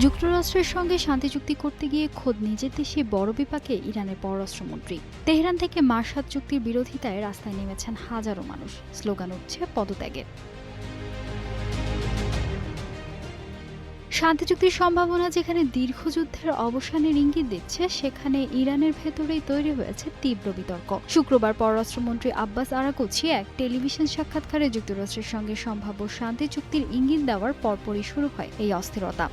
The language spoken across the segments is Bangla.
যুক্তরাষ্ট্রের সঙ্গে শান্তি চুক্তি করতে গিয়ে খোদ নিজের দেশে বড় বিপাকে ইরানের পররাষ্ট্রমন্ত্রী। তেহরান থেকে মার্শাদ চুক্তির বিরোধিতায় রাস্তায় নেমেছেন হাজারো মানুষ, স্লোগান উঠছে পদত্যাগের। শান্তি চুক্তির সম্ভাবনা যেখানে দীর্ঘযুদ্ধের অবসানের ইঙ্গিত দিচ্ছে, সেখানে ইরানের ভেতরেই তৈরি হয়েছে তীব্র বিতর্ক। শুক্রবার পররাষ্ট্রমন্ত্রী আব্বাস আরাকচি এক টেলিভিশন সাক্ষাৎকারে যুক্তরাষ্ট্রের সঙ্গে সম্ভাব্য শান্তি চুক্তির ইঙ্গিত দেওয়ার পরপরই শুরু হয় এই অস্থিরতা।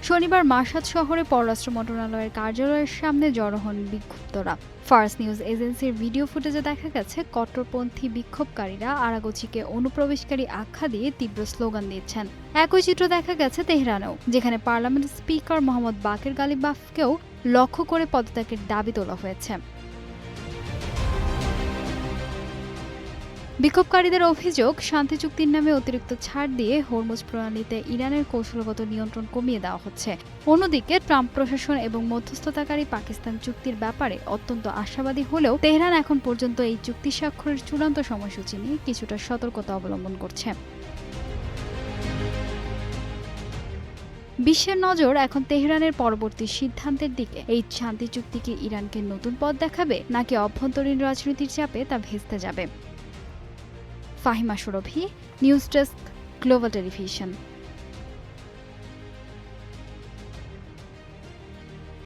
শনিবার মাশহাদ শহরে পররাষ্ট্র মন্ত্রণালয়ের কার্যালয়ের সামনে জড়ো হন বিক্ষুব্ধরা। ফার্স নিউজ এজেন্সির ভিডিও ফুটেজে দেখা গেছে কট্টরপন্থী বিক্ষোভকারীরা আরাগচিকে অনুপ্রবেশকারী আখ্যা দিয়ে তীব্র স্লোগান দিচ্ছেন। একই চিত্র দেখা গেছে তেহরানেও, যেখানে পার্লামেন্ট স্পিকার মোহাম্মদ বাকের গালিবাফকেও লক্ষ্য করে পদত্যাগের দাবি তোলা হয়েছে। বিক্ষোভকারীদের অভিযোগ, শান্তি চুক্তির নামে অতিরিক্ত ছাড় দিয়ে হরমুজ প্রণালীতে ইরানের কৌশলগত নিয়ন্ত্রণ কমিয়ে দেওয়া হচ্ছে। অন্যদিকে ট্রাম্প প্রশাসন এবং মধ্যস্থতাকারী পাকিস্তান চুক্তির ব্যাপারে অত্যন্ত আশাবাদী হলেও তেহরান এখন পর্যন্ত এই চুক্তি স্বাক্ষরের চূড়ান্ত সময়সূচি নিয়ে কিছুটা সতর্কতা অবলম্বন করছে। বিশ্বের নজর এখন তেহরানের পরবর্তী সিদ্ধান্তের দিকে। এই শান্তি চুক্তি কি ইরানকে নতুন পথ দেখাবে, নাকি অভ্যন্তরীণ রাজনীতির চাপে তা ভেস্তে যাবে? ফাহিমা সুরভি, নিউজ ডেস্ক, গ্লোবাল টেলিভিশন।